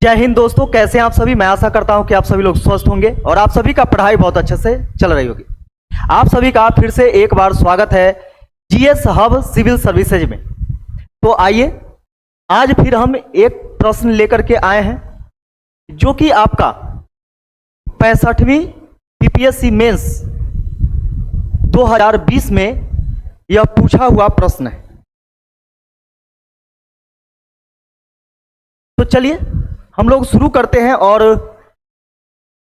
जय हिंद दोस्तों, कैसे हैं आप सभी। मैं आशा करता हूं कि आप सभी लोग स्वस्थ होंगे और आप सभी का पढ़ाई बहुत अच्छे से चल रही होगी। आप सभी का फिर से एक बार स्वागत है जीएस हब सिविल सर्विसेज में। तो आइए आज फिर हम एक प्रश्न लेकर के आए हैं जो कि आपका 65वीं बीपीएससी मेंस 2020 में यह पूछा हुआ प्रश्न है। तो चलिए हम लोग शुरू करते हैं और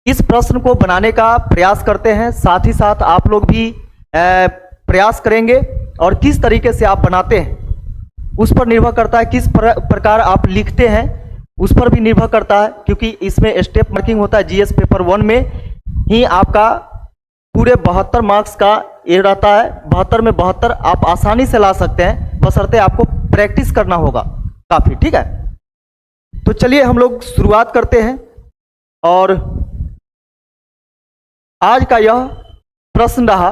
इस प्रश्न को बनाने का प्रयास करते हैं। साथ ही साथ आप लोग भी प्रयास करेंगे और किस तरीके से आप बनाते हैं उस पर निर्भर करता है, किस प्रकार आप लिखते हैं उस पर भी निर्भर करता है, क्योंकि इसमें स्टेप मार्किंग होता है। जीएस पेपर 1 में ही आपका पूरे 72 मार्क्स का ये रहता है। 72 में 72 आप आसानी से ला सकते हैं, बशर्ते आपको प्रैक्टिस करना होगा काफ़ी। ठीक है, तो चलिए हम लोग शुरुआत करते हैं और आज का यह प्रश्न रहा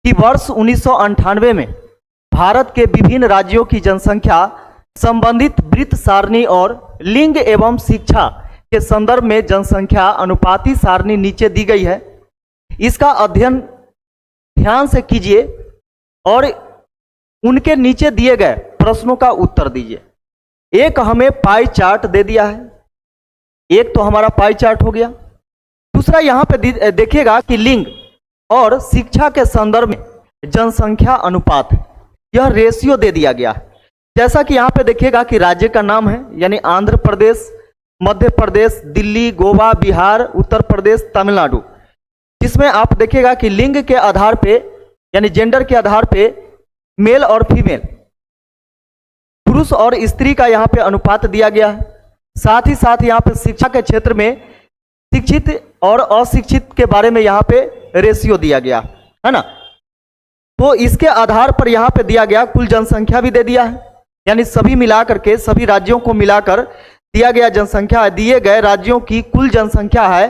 कि वर्ष 1998 में भारत के विभिन्न राज्यों की जनसंख्या संबंधित वृत्त सारणी और लिंग एवं शिक्षा के संदर्भ में जनसंख्या अनुपाती सारणी नीचे दी गई है। इसका अध्ययन ध्यान से कीजिए और उनके नीचे दिए गए प्रश्नों का उत्तर दीजिए। एक हमें पाई चार्ट दे दिया है, एक तो हमारा पाई चार्ट हो गया। दूसरा यहाँ पे देखिएगा कि लिंग और शिक्षा के संदर्भ में जनसंख्या अनुपात है, यह रेशियो दे दिया गया है। जैसा कि यहाँ पे देखिएगा कि राज्य का नाम है, यानी आंध्र प्रदेश, मध्य प्रदेश, दिल्ली, गोवा, बिहार, उत्तर प्रदेश, तमिलनाडु, जिसमें आप देखिएगा कि लिंग के आधार पे यानी जेंडर के आधार पे मेल और फीमेल, पुरुष और स्त्री का यहाँ पे अनुपात दिया गया है। साथ ही साथ यहाँ पे शिक्षा के क्षेत्र में शिक्षित और अशिक्षित के बारे में यहाँ पे रेशियो दिया गया है ना। तो इसके आधार पर यहाँ पे दिया गया कुल जनसंख्या भी दे दिया है, यानी सभी मिलाकर के सभी राज्यों को मिलाकर दिया गया जनसंख्या। दिए गए राज्यों की कुल जनसंख्या है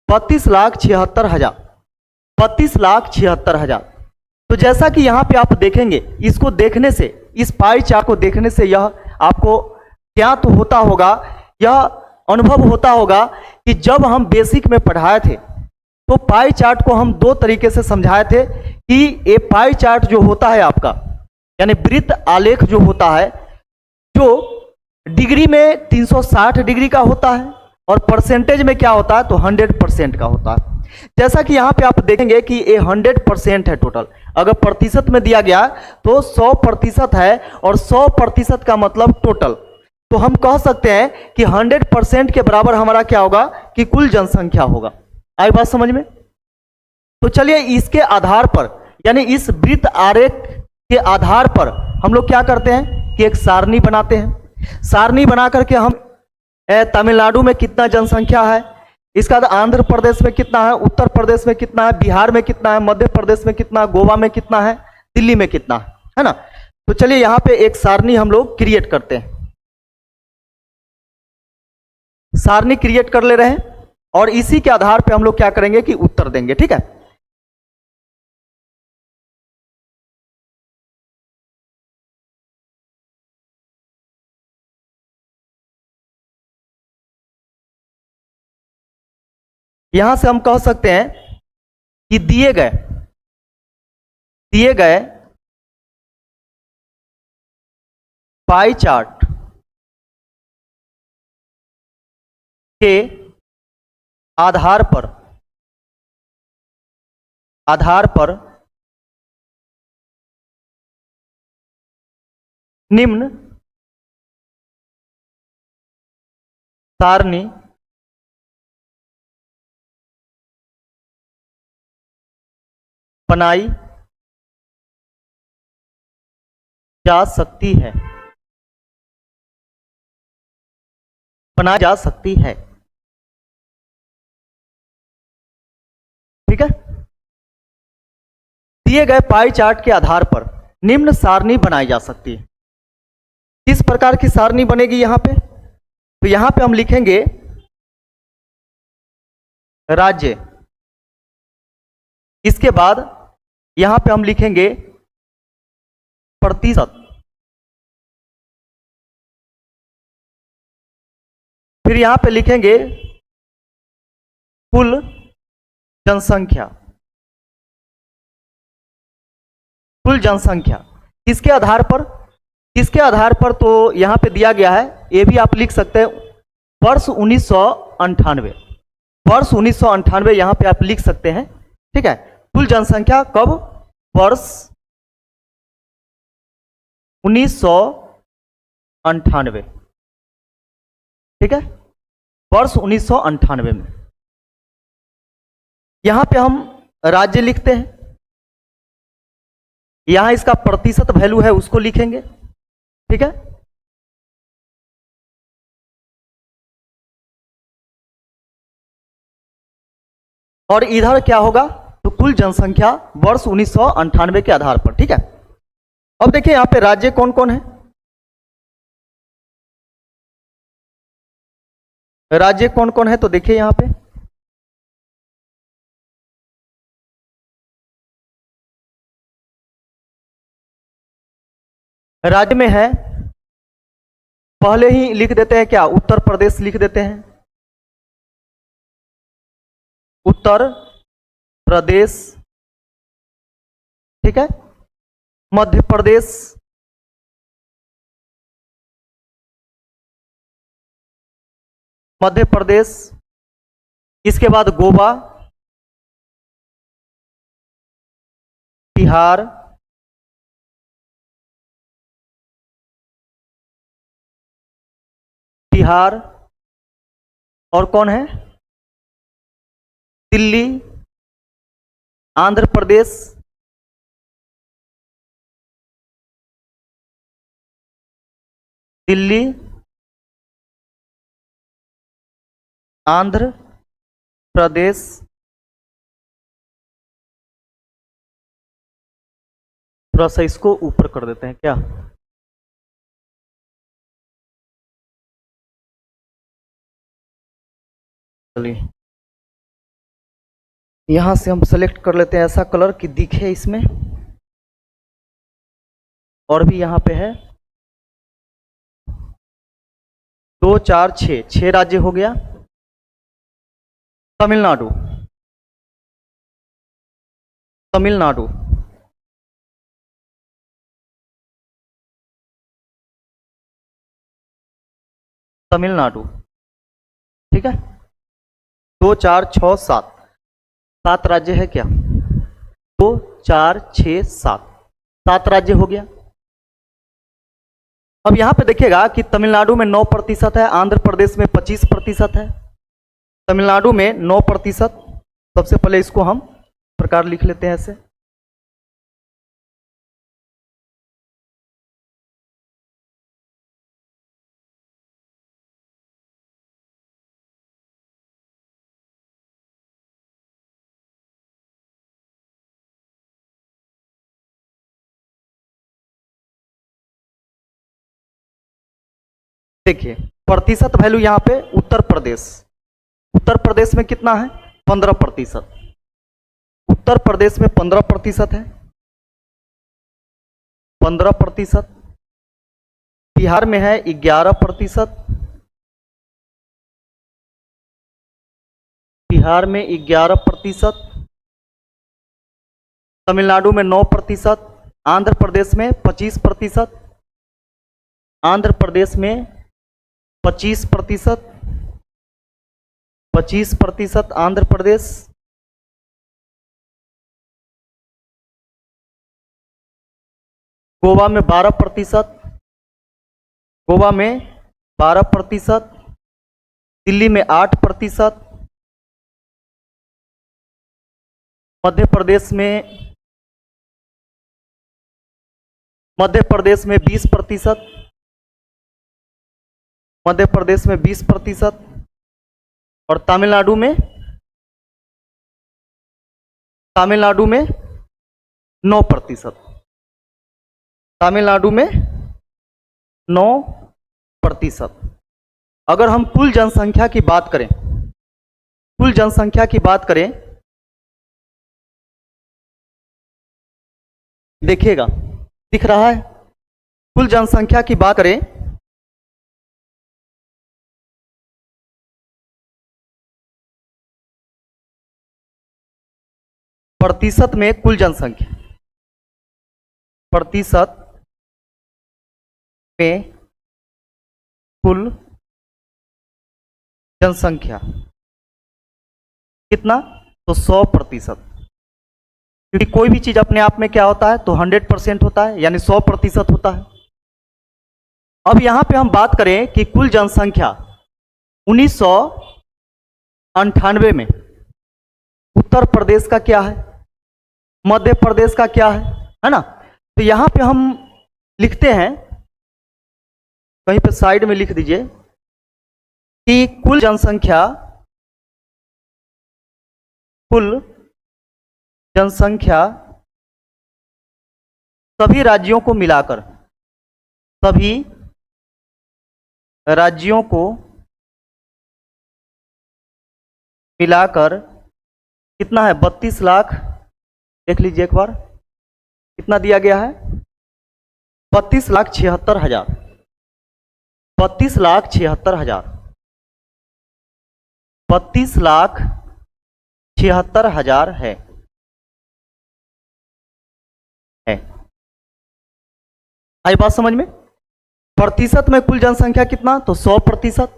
32,76,000। 32,76,000। तो जैसा कि यहाँ पे आप देखेंगे, इसको देखने से, इस पाई चार्ट को देखने से यह आपको क्या तो होता होगा, यह अनुभव होता होगा कि जब हम बेसिक में पढ़ाए थे तो पाई चार्ट को हम दो तरीके से समझाए थे कि ये पाई चार्ट जो होता है आपका, यानी वृत्त आलेख जो होता है, जो डिग्री में 360 डिग्री का होता है और परसेंटेज में क्या होता है तो 100% का होता है। जैसा कि यहाँ पे आप देखेंगे कि ये 100% है टोटल। अगर प्रतिशत में दिया गया तो 100% है और 100% का मतलब टोटल। तो हम कह सकते हैं कि 100% के बराबर हमारा क्या होगा कि कुल जनसंख्या होगा। आई बात समझ में। तो चलिए इसके आधार पर, यानी इस वृत्त आरेख के आधार पर हम लोग क्या करते हैं कि एक सारणी बनाते हैं। सारणी बना करके हम तमिलनाडु में कितना जनसंख्या है, इसका आंध्र प्रदेश में कितना है, उत्तर प्रदेश में कितना है, बिहार में कितना है, मध्य प्रदेश में कितना है, गोवा में कितना है, दिल्ली में कितना है ना। तो चलिए यहाँ पे एक सारणी हम लोग क्रिएट करते हैं। सारणी क्रिएट कर ले रहे हैं और इसी के आधार पे हम लोग क्या करेंगे कि उत्तर देंगे। ठीक है, यहां से हम कह सकते हैं कि दिए गए पाई चार्ट के आधार पर निम्न सारणी बनाई जा सकती है, बनाई जा सकती है। ठीक है, दिए गए पाई चार्ट के आधार पर निम्न सारणी बनाई जा सकती है। किस प्रकार की सारणी बनेगी यहां पे, तो यहां पे हम लिखेंगे राज्य, इसके बाद यहां पे हम लिखेंगे प्रतिशत, फिर यहाँ पे लिखेंगे कुल जनसंख्या। कुल जनसंख्या किसके आधार पर, किसके आधार पर, तो यहाँ पे दिया गया है, ये भी आप लिख सकते हैं, वर्ष 1998, वर्ष 1998 यहाँ पे आप लिख सकते हैं। ठीक है, कुल जनसंख्या कब, वर्ष 1998। ठीक है, वर्ष 1998 में यहां पे हम राज्य लिखते हैं, यहां इसका प्रतिशत वैल्यू है उसको लिखेंगे। ठीक है, और इधर क्या होगा, तो कुल जनसंख्या वर्ष 1998 के आधार पर। ठीक है, अब देखिए यहां पे राज्य कौन कौन है, राज्य कौन कौन है, तो देखिए यहां पे राज्य में है, पहले ही लिख देते हैं क्या, उत्तर प्रदेश लिख देते हैं, उत्तर प्रदेश। ठीक है, मध्य प्रदेश, मध्य प्रदेश, इसके बाद गोवा, बिहार, बिहार, और कौन है, दिल्ली, आंध्र प्रदेश, दिल्ली, आंध्र प्रदेश, थोड़ा सा इसको ऊपर कर देते हैं क्या, चलिए यहां से हम सेलेक्ट कर लेते हैं ऐसा कलर कि दिखे इसमें, और भी यहां पे है 2 4 6, 6 राज्य हो गया। तमिलनाडु, तमिलनाडु, तमिलनाडु। ठीक है, 2 4 6 7, 7 राज्य है क्या, 2 4 6 7, 7 राज्य हो गया। अब यहां पे देखिएगा कि तमिलनाडु में 9% है, आंध्र प्रदेश में 25% है, तमिलनाडु में 9%। सबसे पहले इसको हम प्रकार लिख लेते हैं ऐसे, देखिए प्रतिशत वैल्यू यहां पे उत्तर प्रदेश, उत्तर प्रदेश में कितना है, 15%, उत्तर प्रदेश में 15% है, 15%, बिहार में है 11%, बिहार में 11%, तमिलनाडु में 9%, आंध्र प्रदेश में 25%, आंध्र प्रदेश में 25%, 25% आंध्र प्रदेश, गोवा में 12%, गोवा में 12%, दिल्ली में 8%, मध्य प्रदेश में 20%, मध्य प्रदेश में 20%, और तमिलनाडु में 9%, तमिलनाडु में 9%। अगर हम कुल जनसंख्या की बात करें, कुल जनसंख्या की बात करें, देखिएगा दिख रहा है, कुल जनसंख्या की बात करें प्रतिशत में कुल जनसंख्या, प्रतिशत में कुल जनसंख्या कितना, तो 100%। क्योंकि कोई भी चीज अपने आप में क्या होता है, तो 100% होता है, यानी 100% होता है। अब यहां पे हम बात करें कि कुल जनसंख्या 1998 में उत्तर प्रदेश का क्या है, मध्य प्रदेश का क्या है ना। तो यहां पे हम लिखते हैं, कहीं पे साइड में लिख दीजिए कि कुल जनसंख्या सभी राज्यों को मिलाकर, सभी राज्यों को मिलाकर कितना है, 32 लाख। देख लीजिए एक बार कितना दिया गया है, 32,76,000, 32,76,000, 32,76,000 है। आई बात समझ में। प्रतिशत में कुल जनसंख्या कितना, तो 100%,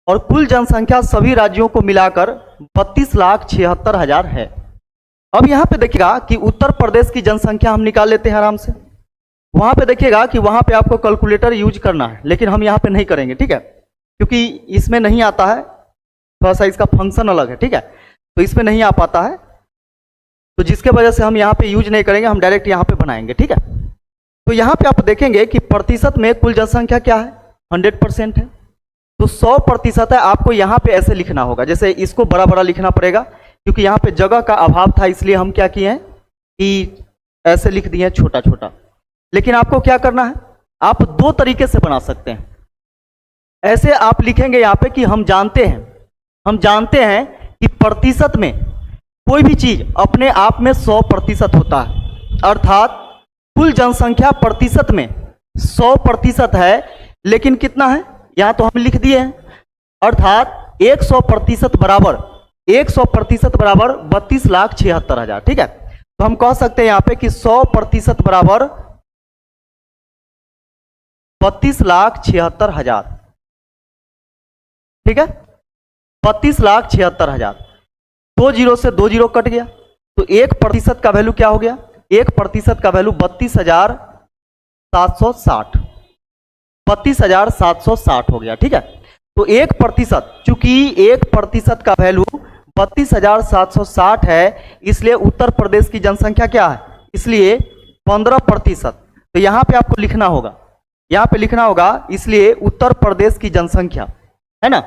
और कुल जनसंख्या सभी राज्यों को मिलाकर 32,76,000 है। अब यहां पे देखिएगा कि उत्तर प्रदेश की जनसंख्या हम निकाल लेते हैं आराम से। वहां पे देखिएगा कि वहां पे आपको कैलकुलेटर यूज करना है, लेकिन हम यहां पे नहीं करेंगे, ठीक है, क्योंकि इसमें नहीं आता है, थोड़ा सा इसका फंक्शन अलग है, ठीक है, तो इसमें नहीं आ पाता है, तो जिसके वजह से हम यहाँ पे यूज नहीं करेंगे, हम डायरेक्ट यहाँ पे बनाएंगे, ठीक है। तो यहाँ पे आप देखेंगे कि प्रतिशत में कुल जनसंख्या क्या है, 100% है, तो 100% है। आपको यहाँ पे ऐसे लिखना होगा, जैसे इसको बड़ा बड़ा लिखना पड़ेगा, क्योंकि यहाँ पे जगह का अभाव था, इसलिए हम क्या किए हैं कि ऐसे लिख दिए छोटा छोटा। लेकिन आपको क्या करना है, आप दो तरीके से बना सकते हैं। ऐसे आप लिखेंगे यहाँ पे कि हम जानते हैं कि प्रतिशत में कोई भी चीज अपने आप में 100% होता है, अर्थात कुल जनसंख्या प्रतिशत में 100% है, लेकिन कितना है, यहां तो हम लिख दिए हैं, अर्थात 100% बराबर 32,76,000, ठीक है। तो हम कह सकते हैं यहां पे कि 100% बराबर 32,76,000, ठीक है, 32,76,000। 2 जीरो से 2 जीरो कट गया, तो 1% का वैल्यू क्या हो गया, 1% का वैल्यू 32,760, 32,760 हो गया, ठीक है। तो 1%, चूंकि 1% का वैल्यू 32,760 है, इसलिए उत्तर प्रदेश की जनसंख्या क्या है, इसलिए 15%। तो यहां पे आपको लिखना होगा, यहां पे लिखना होगा, इसलिए उत्तर प्रदेश की जनसंख्या है ना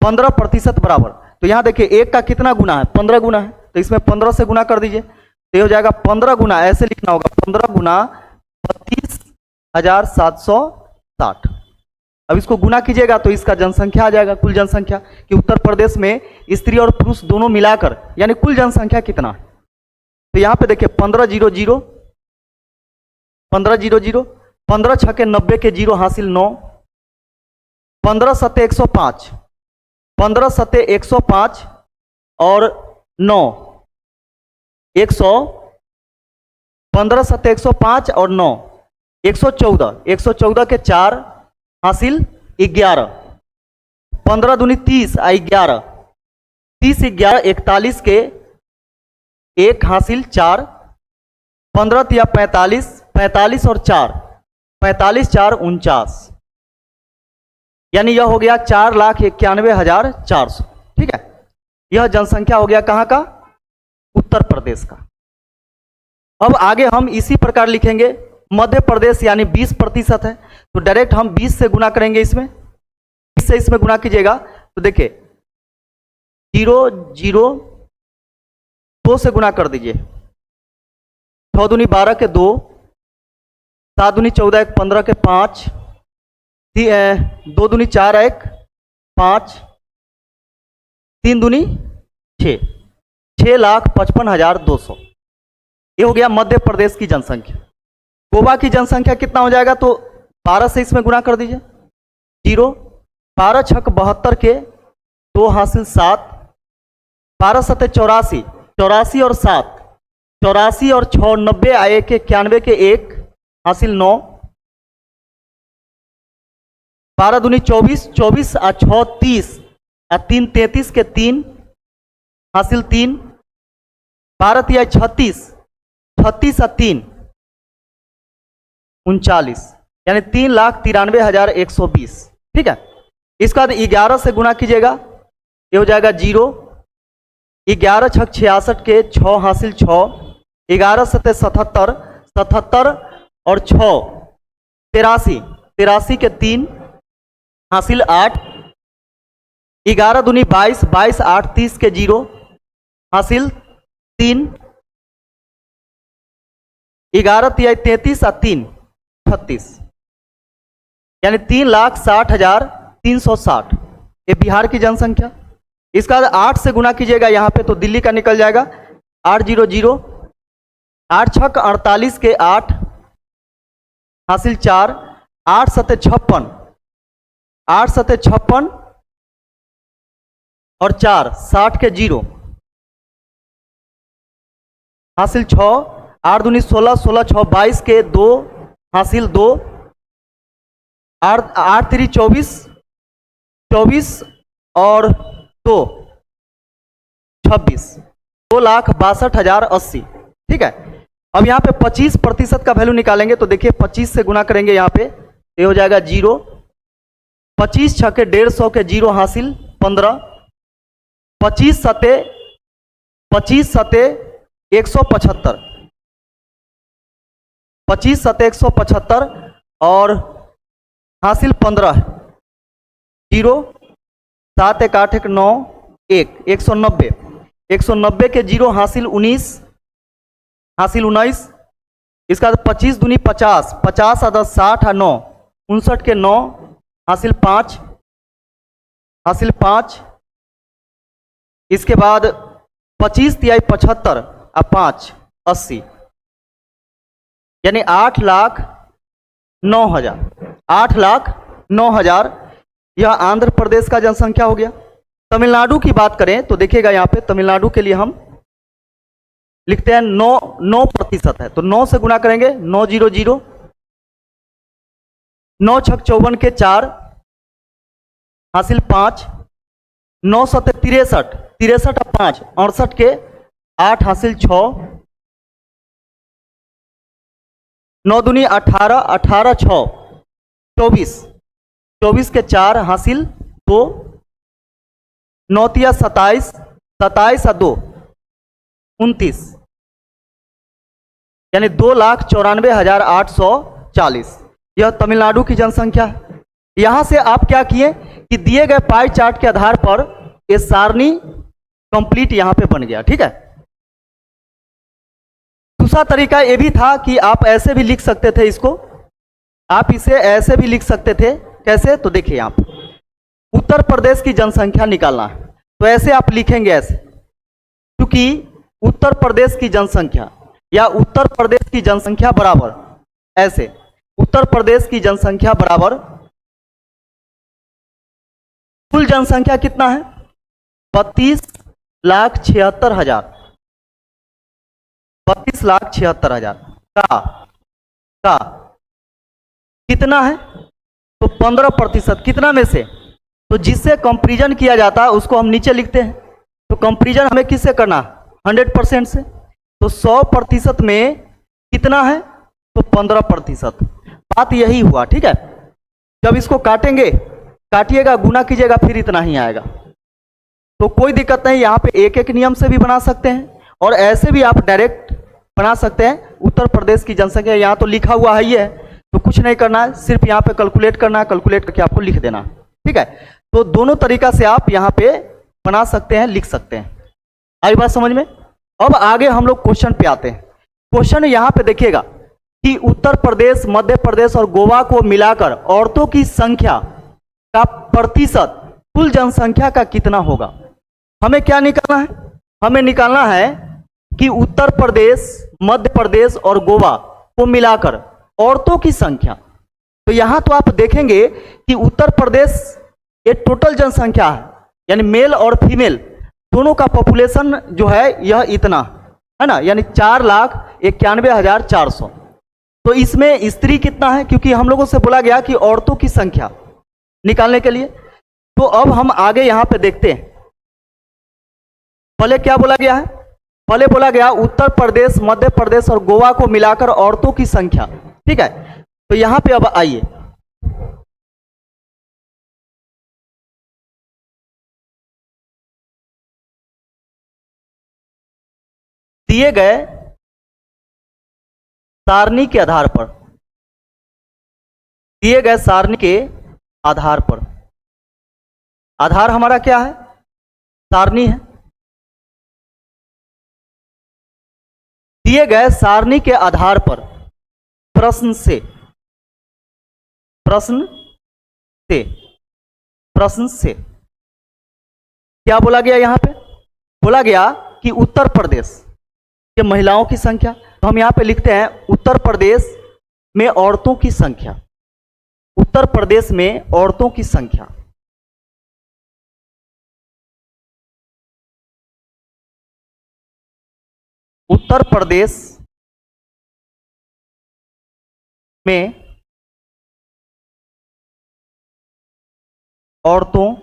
15% बराबर। तो यहां देखिए 1 का कितना गुना है, 15 गुना है, तो इसमें 15 से गुना कर दीजिए, तो ये हो जाएगा 15 गुना, ऐसे लिखना होगा 15 गुना 32,760। अब इसको गुना कीजिएगा तो इसका जनसंख्या आ जाएगा, कुल जनसंख्या, कि उत्तर प्रदेश में स्त्री और पुरुष दोनों मिलाकर यानी कुल जनसंख्या कितना है। तो यहां पे देखिए 15,00, 15,00, 15 छके 90 के जीरो हासिल 9, 15 सत्ते 105, 15 सत्ते 105 और 9 100, 15 सत्ते 105 और 9 114, 114 के 4 हासिल 11, 15 दूनी 30 आ 11, 30 11 41 के 1 हासिल 4, 15 तिया 45, 45 और 4 45 4 49, यानी यह हो गया 4,91,400, ठीक है। यह जनसंख्या हो गया कहां का, उत्तर प्रदेश का। अब आगे हम इसी प्रकार लिखेंगे, मध्य प्रदेश यानी 20% है, तो डायरेक्ट हम 20 से गुना करेंगे, इसमें 20 से इसमें गुना कीजिएगा तो देखिए 0 0 2 से गुना कर दीजिए, 6 दूनी 12 के 2, 7 दूनी 14 1 15 के 5, 2 दूनी 4 1 5, 3 दूनी 6, 6,55,200। ये हो गया मध्य प्रदेश की जनसंख्या। गोवा की जनसंख्या कितना हो जाएगा, तो 12 से इसमें गुना कर दीजिए, 0 12 छक 72 के 2 हासिल 7, 12 सत्ते 84, 84 और 7 84 और 6 90 आए के 91 के 1 हासिल 9, 12 दूनी 24, 24 आ 6 30 आ 3 33 के 3 हासिल 3, 12 तिया 36, 36 आ 3 39, यानी 3,93,120। ठीक है, इसका 11 से गुना कीजिएगा, ये हो जाएगा 0, 11 छक 66 के 6 हासिल 6, 11 सते 77, 77 और 6 83, 83 के 3 हासिल 8, 11 दूनी 22, 22 8 30 के 0 हासिल 3, 11 तिया 33 आ 3 36, यानी 3,60,360। ये बिहार की जनसंख्या। इसका 8 से गुना कीजिएगा यहाँ पे तो दिल्ली का निकल जाएगा 800, 8 छक 48 के 8 हासिल 4, 8 सते 56, 8 सते 56 और 4 60 के 0 हासिल 6, 8 दूनी 16, 16 6 22 के 2 हासिल 2, 8 3 24, 24 और 2 26, 2,62,080। ठीक है, अब यहाँ पे 25% का वैल्यू निकालेंगे तो देखिए 25 से गुना करेंगे यहाँ पे, ये हो जाएगा 0, 25 छके 150 के 0 हासिल 15, 25 सते 175, 25 सते 175 और हासिल 15, 0, 7 1 8 1 9 1 190, 190 के 0 हासिल 19, हासिल 19। इसका 25 दूनी 50, 50 आ 10 60 आ 9 59 के 9 हासिल 5, हासिल 5। इसके बाद 25 तिहाई 75 आ 5 80, यानी 8,09,000, 8,09,000। यह आंध्र प्रदेश का जनसंख्या हो गया। तमिलनाडु की बात करें तो देखिएगा यहाँ पे तमिलनाडु के लिए हम लिखते हैं 9% है तो 9 से गुना करेंगे 900, 9 छक 54 के 4 हासिल 5, 9 सते 63, 63 और 5 68 के 8 हासिल 6, 9 दूनी 18, 18 6 24, 24 के 4 हासिल 2, 9 तिया 27, 27 आ 2 29, यानी 2,94,840। यह तमिलनाडु की जनसंख्या है। यहां से आप क्या किए कि दिए गए पाई चार्ट के आधार पर ये सारणी कंप्लीट यहां पे बन गया। ठीक है, दूसरा तरीका ये भी था कि आप ऐसे भी लिख सकते थे इसको, आप इसे ऐसे भी लिख सकते थे। कैसे? तो देखिए आप उत्तर प्रदेश की जनसंख्या निकालना है तो ऐसे आप लिखेंगे ऐसे, क्योंकि उत्तर प्रदेश की जनसंख्या या उत्तर प्रदेश की जनसंख्या बराबर ऐसे, उत्तर प्रदेश की जनसंख्या बराबर कुल जनसंख्या कितना है 32,76,000, 32,76,000 का कितना है तो 15%। कितना में से? तो जिससे कंपैरिजन किया जाता है उसको हम नीचे लिखते हैं। तो कंपैरिजन हमें किससे करना? 100% से। तो 100% में कितना है तो 15%। बात यही हुआ। ठीक है, जब इसको काटेंगे, काटिएगा, गुना कीजिएगा, फिर इतना ही आएगा। तो कोई दिक्कत नहीं, यहाँ पे एक एक नियम से भी बना सकते हैं और ऐसे भी आप डायरेक्ट बना सकते हैं। उत्तर प्रदेश की जनसंख्या यहाँ तो लिखा हुआ है ही है, तो कुछ नहीं करना है, सिर्फ यहाँ पे कैलकुलेट करना है, कैलकुलेट करके आपको लिख देना है। ठीक है, तो दोनों तरीका से आप यहाँ पे बना सकते हैं, लिख सकते हैं। आई बात समझ में? अब आगे हम लोग क्वेश्चन पे आते हैं। क्वेश्चन यहाँ पे देखिएगा कि उत्तर प्रदेश, मध्य प्रदेश और गोवा को मिलाकर औरतों की संख्या का प्रतिशत कुल जनसंख्या का कितना होगा। हमें क्या निकालना है? हमें निकालना है कि उत्तर प्रदेश, मध्य प्रदेश और गोवा को मिलाकर औरतों की संख्या। तो यहां तो आप देखेंगे कि उत्तर प्रदेश ये टोटल जनसंख्या है, यानी मेल और फीमेल दोनों का पॉपुलेशन जो है यह इतना है ना, यानी 4,91,400। तो इसमें स्त्री कितना है, क्योंकि हम लोगों से बोला गया कि औरतों की संख्या निकालने के लिए। तो अब हम आगे यहां पे देखते हैं, पहले क्या बोला गया है। पहले बोला गया उत्तर प्रदेश, मध्य प्रदेश और गोवा को मिलाकर औरतों की संख्या। ठीक है, तो यहां पे अब आइए, दिए गए सारणी के आधार पर, दिए गए सारणी के आधार पर, आधार हमारा क्या है, सारणी है। दिए गए सारणी के आधार पर प्रश्न से क्या बोला गया, यहां पे बोला गया कि उत्तर प्रदेश के महिलाओं की संख्या। तो हम यहां पे लिखते हैं उत्तर प्रदेश में औरतों की संख्या, उत्तर प्रदेश में औरतों की संख्या। उत्तर प्रदेश में औरतों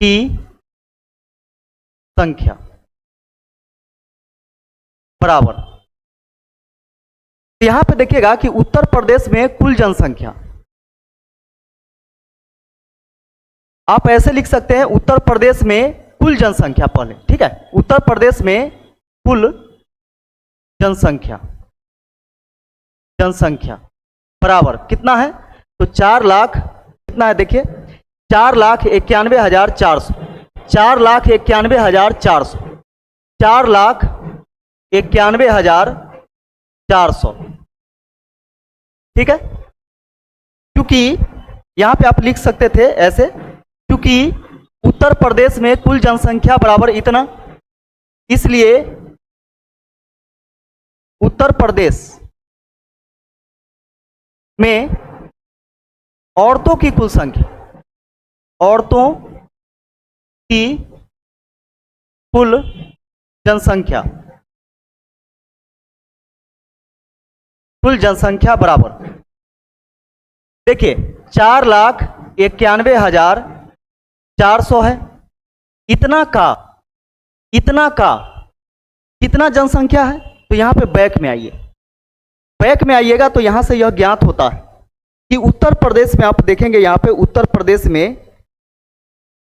की संख्या बराबर, यहां पे देखिएगा कि उत्तर प्रदेश में कुल जनसंख्या, आप ऐसे लिख सकते हैं उत्तर प्रदेश में कुल जनसंख्या पहले। ठीक है, उत्तर प्रदेश में कुल जनसंख्या बराबर कितना है, तो 4 लाख कितना है, देखिए 4,91,400, 4,91,400, 4,91,400। ठीक है, क्योंकि यहां पे आप लिख सकते थे ऐसे, क्योंकि उत्तर प्रदेश में कुल जनसंख्या बराबर इतना, इसलिए उत्तर प्रदेश में औरतों की कुल संख्या, औरतों की कुल जनसंख्या, बराबर, देखिए 4,91,400 है। इतना का कितना जनसंख्या है, तो यहां पे बैक में आइए, बैक में आइएगा तो यहां से यह ज्ञात होता है कि उत्तर प्रदेश में आप देखेंगे, यहां पे उत्तर प्रदेश में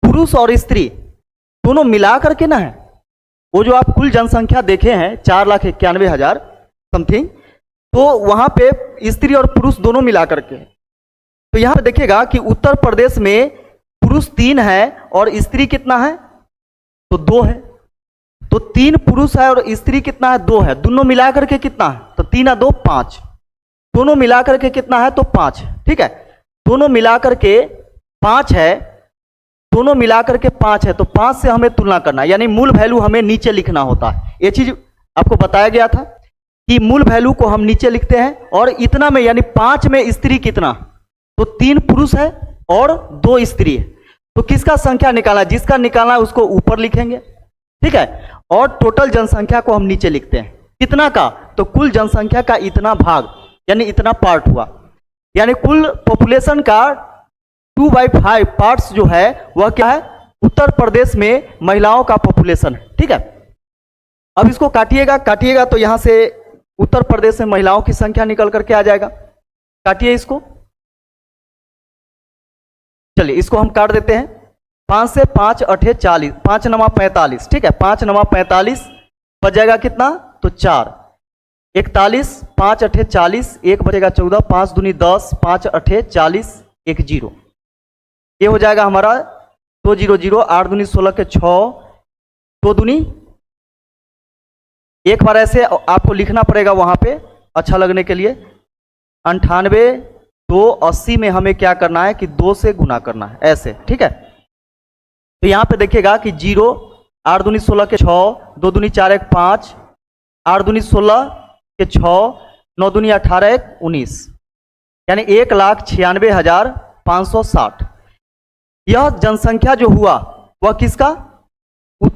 पुरुष और स्त्री दोनों मिला करके ना है, वो जो आप कुल जनसंख्या देखे हैं 4,91,000 समथिंग, तो वहां पे स्त्री और पुरुष दोनों मिला करके। तो यहां पे देखिएगा कि उत्तर प्रदेश में पुरुष 3 है और स्त्री कितना है, तो 2 है। तो 3 पुरुष है और स्त्री कितना है, 2 है। दोनों मिला करके कितना है, तो 3 और 2 5, दोनों मिला करके कितना है, तो 5। ठीक है, दोनों मिला करके 5 है, दोनों मिला करके 5 है, तो 5 से हमें तुलना करना, यानी मूल वैल्यू हमें नीचे लिखना होता है। ये चीज आपको बताया गया था कि मूल वैल्यू को हम नीचे लिखते हैं, और इतना में यानी 5 में स्त्री कितना, तो 3 पुरुष है और 2 स्त्री है। तो किसका संख्या निकालना, जिसका निकालना है उसको ऊपर लिखेंगे। ठीक है, और टोटल जनसंख्या को हम नीचे लिखते हैं, कितना का, तो कुल जनसंख्या का इतना भाग, यानी इतना पार्ट हुआ, यानी कुल पॉपुलेशन का 2/5 पार्ट्स जो है वह क्या है, उत्तर प्रदेश में महिलाओं का पॉपुलेशन है। ठीक है, अब इसको काटिएगा तो यहां से उत्तर प्रदेश में महिलाओं की संख्या निकल करके आ जाएगा। काटिए इसको, चलिए इसको हम काट देते हैं। 5 से 5 8 40, 5 9 45। ठीक है, 5 9 45 बच जाएगा कितना, तो 4 41, 5 8 40, 1 बचेगा 14, 5 दूनी 10, 5 8 40, 1 0, ये हो जाएगा हमारा 2 0 0, 8 दूनी 16 के 6, 2 दूनी, एक बार ऐसे आपको लिखना पड़ेगा वहां पे अच्छा लगने के लिए, 98 2 80 में हमें क्या करना है कि 2 से गुना करना है ऐसे। ठीक है, तो यहां पे देखिएगा कि 0, 8 दूनी 16 के 6, 2 दूनी 4 1 5, 8 दूनी 16 के 6, 9 दूनी 18 1 19, यानी 1,96,560। यह जनसंख्या जो हुआ वह किसका,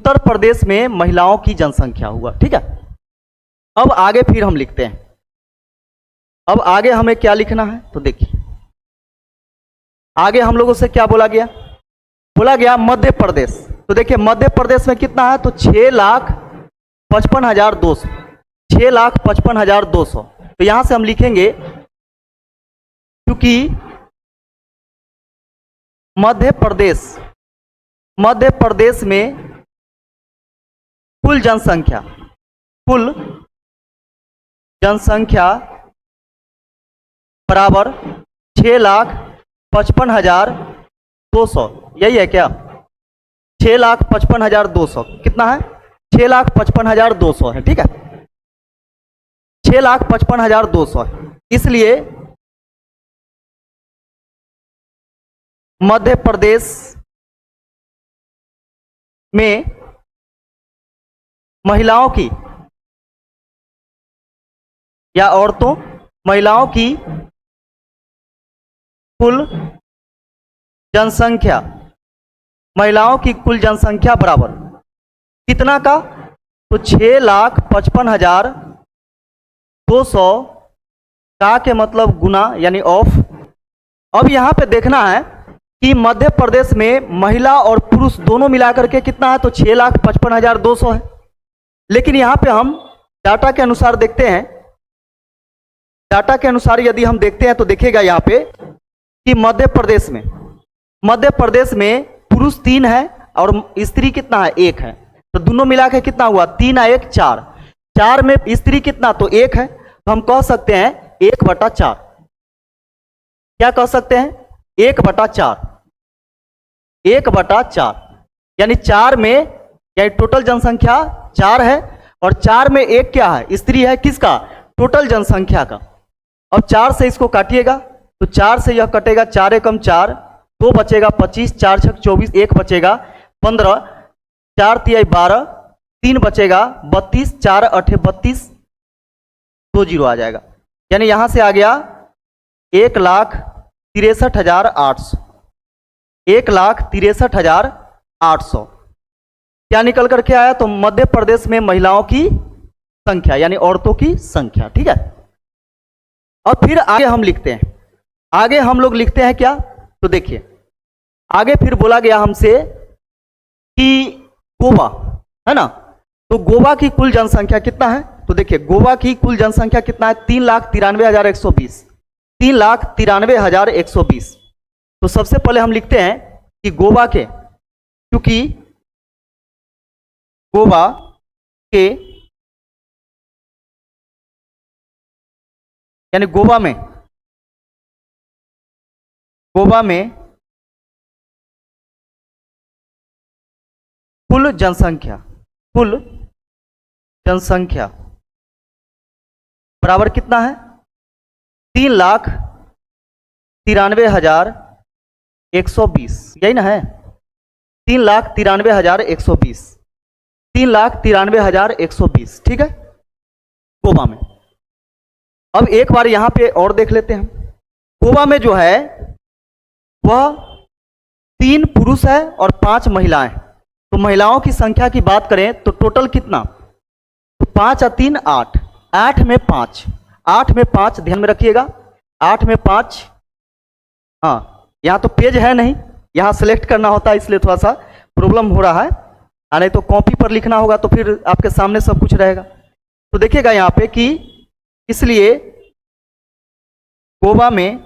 उत्तर प्रदेश में महिलाओं की जनसंख्या हुआ। ठीक है, अब आगे फिर हम लिखते हैं। अब आगे हमें क्या लिखना है तो देखिए, आगे हम लोगों से क्या बोला गया? बोला गया मध्य प्रदेश। तो देखिए मध्य प्रदेश में कितना है तो 6,55,200, 6,55,200। तो यहां से हम लिखेंगे क्योंकि मध्य प्रदेश में कुल जनसंख्या बराबर 6,55,200। यही है क्या? 6,55,200 कितना है? 6,55,200 है। ठीक है, 6,55,200 है। इसलिए मध्य प्रदेश में महिलाओं की या महिलाओं की कुल जनसंख्या बराबर कितना का? तो 6,55,200 का के मतलब गुना यानी ऑफ। अब यहां पे देखना है कि मध्य प्रदेश में महिला और पुरुष दोनों मिलाकर के कितना है तो 6,55,200 है। लेकिन यहां पे हम डाटा के अनुसार देखते हैं, डाटा के अनुसार यदि हम देखते हैं तो देखेगा यहां पे कि मध्य प्रदेश में पुरुष 3 है और स्त्री कितना है? 1 है। तो दोनों मिला के कितना हुआ? 3 और 1 4। 4 में स्त्री कितना? तो 1 है। तो हम कह सकते हैं 1/4। क्या कह सकते हैं? 1/4, 1/4 यानी 4 में, यानी टोटल जनसंख्या 4 है और 4 में 1 क्या है? स्त्री है। किसका? टोटल जनसंख्या का। अब 4 से इसको काटिएगा तो 4 से यह कटेगा, 4 एकम 4, 2 बचेगा 25, 4 छक 24, 1 बचेगा 15, 4 तिहाई 12, 3 बचेगा 32, 4 अठे 32, 2 जीरो आ जाएगा। यानी यहां से आ गया 1,63,800, 1,63,800 क्या निकल करके आया? तो मध्य प्रदेश में महिलाओं की संख्या यानी औरतों की संख्या। ठीक है, और फिर आगे हम लिखते हैं, आगे हम लोग लिखते हैं क्या? तो देखिए आगे फिर बोला गया हमसे कि गोवा है ना, तो गोवा की कुल जनसंख्या कितना है? तो देखिए गोवा की कुल जनसंख्या कितना है? 3,93,120, 3,93,120। तो सबसे पहले हम लिखते हैं कि गोवा के, क्योंकि गोवा के यानी गोवा में कुल जनसंख्या बराबर कितना है? 3,93,120, यही ना है? 3,93,120, 3,93,120। ठीक है, गोवा में। अब एक बार यहां पे और देख लेते हैं। गोवा में जो है वह 3 पुरुष है और 5 महिलाएं। तो महिलाओं की संख्या की बात करें तो टोटल कितना? तो 5 और 3 8, 8 में 5, 8 में 5 ध्यान में रखिएगा, 8 में 5। हाँ, यहाँ तो पेज है नहीं, यहाँ सेलेक्ट करना होता है, इसलिए थोड़ा सा प्रॉब्लम हो रहा है। नहीं तो कॉपी पर लिखना होगा तो फिर आपके सामने सब कुछ रहेगा। तो देखिएगा यहाँ पे कि इसलिए गोवा में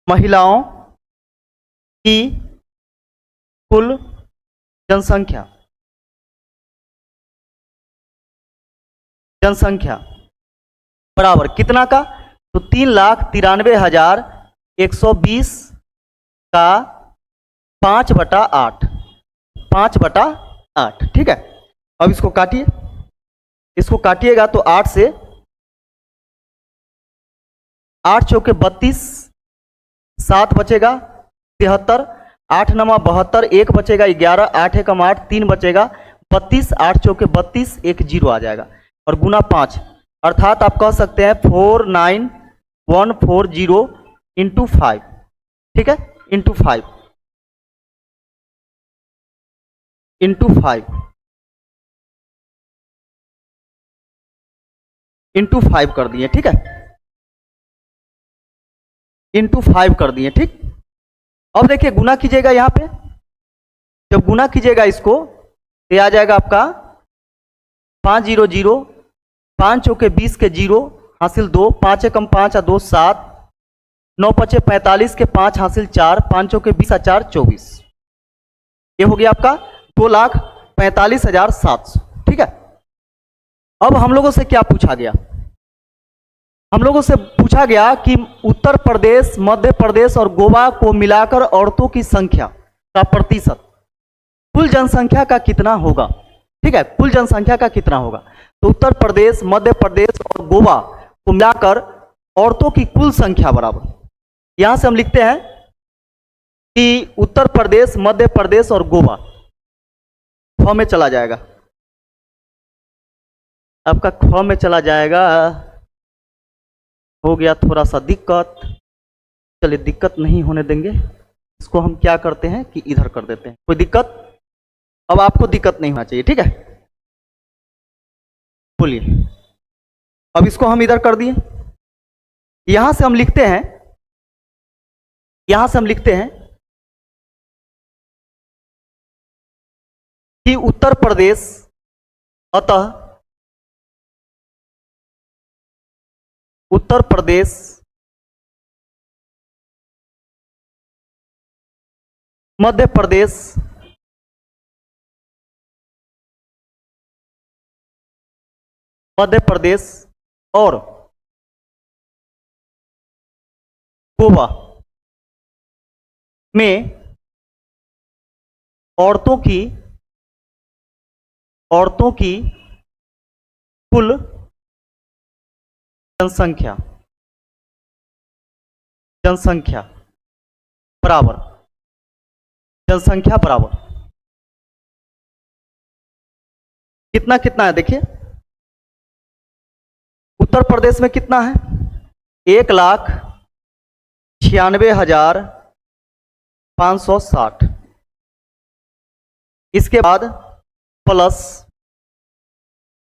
महिलाओं की कुल जनसंख्या बराबर कितना का? तो 3,93,120 का 5/8, 5/8। ठीक है, अब इसको काटिए, इसको काटिएगा तो 8 से 8 चौके 32, 7 बचेगा 73, 8 9 72, 1 बचेगा 11, 8 एकम 8, 3 बचेगा 32, 8 चौके 32, 1 जीरो आ जाएगा और गुना 5, अर्थात आप कह सकते हैं 49140 × 5। ठीक है, × 5। इंटू 5 इंटू 5 कर दिए, ठीक है, इंटू 5 कर दिए, ठीक। अब देखिए गुना कीजिएगा, यहां पे जब गुना कीजिएगा इसको तो ये आ जाएगा आपका 500, 5 चौके 20 के 0 हासिल 2, 5 एकम 5 और 2 7, 9 पचे 45 के 5 हासिल 4, 5 चौके 20 और 4 24। ये हो गया आपका 2,45,700, ठीक है। अब हम लोगों से क्या पूछा गया? हम लोगों से पूछा गया कि उत्तर प्रदेश, मध्य प्रदेश और गोवा को मिलाकर औरतों की संख्या का प्रतिशत कुल जनसंख्या का कितना होगा, ठीक है, कुल जनसंख्या का कितना होगा। तो उत्तर प्रदेश, मध्य प्रदेश और गोवा को मिलाकर औरतों की कुल संख्या बराबर, यहां से हम लिखते हैं कि उत्तर प्रदेश, मध्य प्रदेश और गोवा, ख में चला जाएगा आपका, ख में चला जाएगा, हो गया थोड़ा सा दिक्कत। चलिए दिक्कत नहीं होने देंगे, इसको हम क्या करते हैं कि इधर कर देते हैं, कोई दिक्कत, अब आपको दिक्कत नहीं होना चाहिए, ठीक है। बोलिए, अब इसको हम इधर कर दिए, यहां से हम लिखते हैं, यहां से हम लिखते हैं कि उत्तर प्रदेश, अतः उत्तर प्रदेश मध्य प्रदेश और गोवा में औरतों की कुल जनसंख्या बराबर, जनसंख्या बराबर कितना कितना है, देखिए उत्तर प्रदेश में कितना है, 1,96,560, इसके बाद प्लस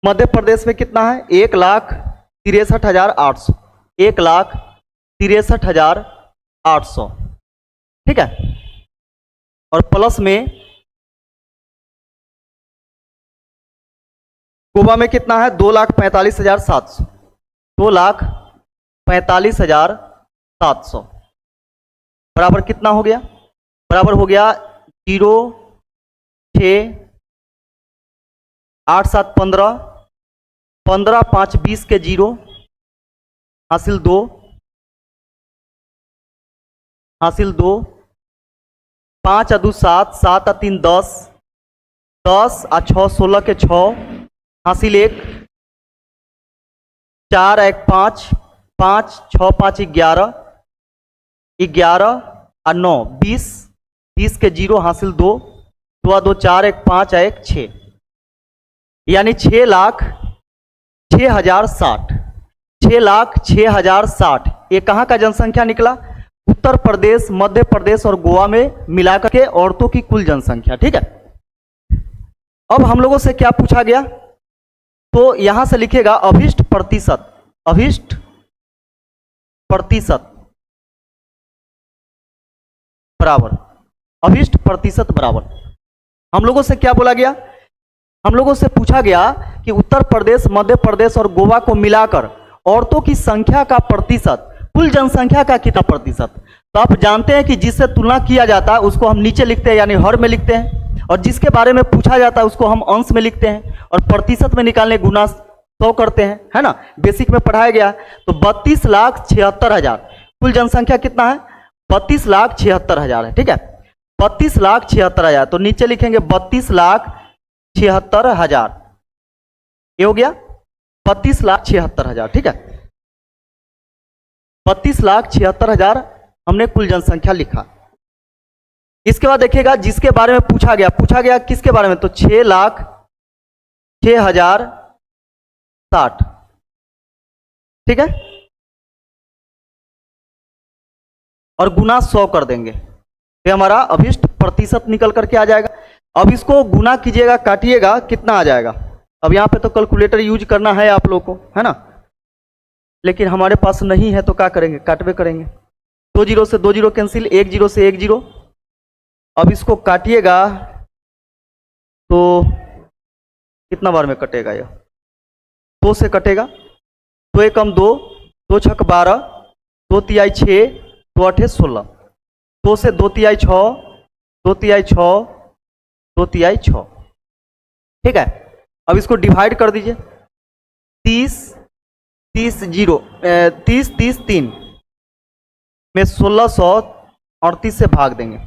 मध्य प्रदेश में कितना है, 1,63,800, 1,63,800, ठीक है, और प्लस में गोवा में कितना है, 2,45,700, 2,45,700 बराबर कितना हो गया, बराबर हो गया 0, 6, 8, 7, 15, 15, 5, 20 के 0 हासिल 2, 5 और 2 7, 7 और 3 10, 10 और 6 16 के 6 हासिल 1, 4 1 5, 5 6 5 11, 11 और 9 20, 20 के 0 हासिल 2, 2 2 4 1 5 1 6, यानी 6,06,060, 6,06,060 ये कहाँ का जनसंख्या निकला, उत्तर प्रदेश, मध्य प्रदेश और गोवा में मिलाकर के औरतों की कुल जनसंख्या, ठीक है। अब हम लोगों से क्या पूछा गया, तो यहां से लिखेगा अभिष्ट प्रतिशत, अभिष्ट प्रतिशत बराबर, अभिष्ट प्रतिशत बराबर, हम लोगों से क्या बोला गया, हम लोगों से पूछा गया कि उत्तर प्रदेश, मध्य प्रदेश और गोवा को मिलाकर औरतों की संख्या का प्रतिशत कुल जनसंख्या का कितना प्रतिशत। तो आप जानते हैं कि जिससे तुलना किया जाता है उसको हम नीचे लिखते हैं यानी हर में लिखते हैं, और जिसके बारे में पूछा जाता है उसको हम अंश में लिखते हैं, और प्रतिशत में निकालने गुना 100 करते हैं, है ना, बेसिक में पढ़ाया गया। तो 32,76,000 कुल जनसंख्या कितना है, 32,76,000 है, ठीक है, 32,76,000, तो नीचे लिखेंगे 32,76,000, ये हो गया 32,76,000, ठीक है, 32,76,000 हमने कुल जनसंख्या लिखा। इसके बाद देखिएगा जिसके बारे में पूछा गया किसके बारे में, तो 6,06,060, ठीक है, और गुना 100 कर देंगे, तो हमारा अभिष्ट प्रतिशत निकल करके आ जाएगा। अब इसको गुना कीजिएगा, काटिएगा, कितना आ जाएगा। अब यहाँ पे तो कैलकुलेटर यूज करना है आप लोग को, है ना, लेकिन हमारे पास नहीं है तो क्या करेंगे, काटवे करेंगे। 2 जीरो से 2 जीरो कैंसिल, 1 जीरो से 1 जीरो। अब इसको काटिएगा तो कितना बार में कटेगा यह, 2 से कटेगा। 2 एकम 2, 2 छक 12, 2 तिहाई 6, 2 अठे 16। 2 से 2 तिहाई 6, 2 तिहाई 6, 2 तिहाई 6। ठीक है, अब इसको डिवाइड कर दीजिए। 30 30 जीरो 30 30 3 में 1638 से भाग देंगे।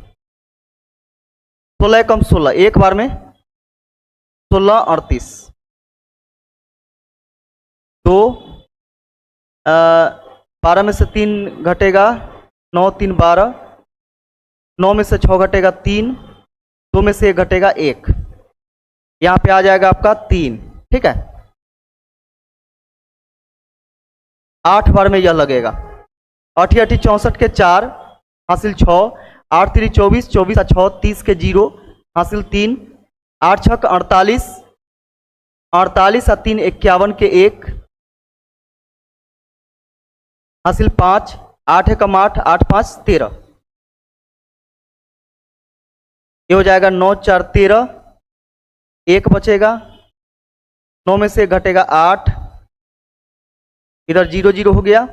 16 एकम 16, एक बार में 1638। 2 12 में से 3 घटेगा, 9 3 12, 9 में से 6 घटेगा 3, 2 में से 1 घटेगा 1, यहाँ पे आ जाएगा आपका 3। ठीक है, 8 बार में यह लगेगा। 8 8 64 के 4 हासिल 6, 8 3 24, 24 6 30 के 0 हासिल 3, 8 6 48, 48 3 51 के 1 हासिल 5, 8 एकम 8, 8 5 13। ये हो जाएगा 9 4 13, 1 बचेगा, 9 में से घटेगा 8, इधर 0 0 हो गया।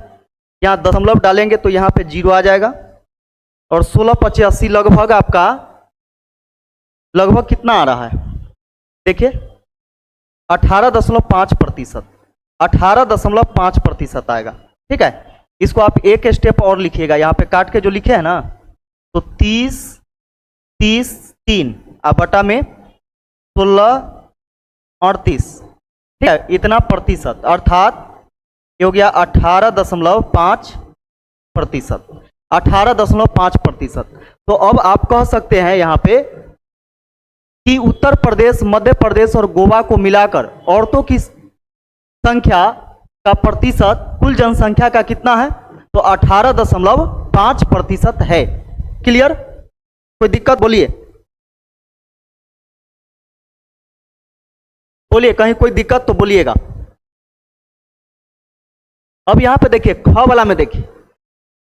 यहाँ दशमलव डालेंगे तो यहाँ पे 0 आ जाएगा। और 16 25 80 लगभग आपका लगभग कितना आ रहा है, देखिए 18.5%, 18.5% आएगा। ठीक है, इसको आप एक स्टेप और लिखिएगा, यहाँ पे काट के जो लिखे हैं ना, तो 30 30 3 आप बटा में 16 38। ठीक है, इतना प्रतिशत, अर्थात ये हो गया 18.5%, 18.5%। तो अब आप कह सकते हैं यहाँ पे कि उत्तर प्रदेश, मध्य प्रदेश और गोवा को मिलाकर औरतों की संख्या का प्रतिशत कुल जनसंख्या का कितना है, तो 18.5% है। क्लियर, कोई दिक्कत बोलिए, बोलिए कहीं कोई दिक्कत तो बोलिएगा। अब यहां पे देखिए, ख वाला में देखिए,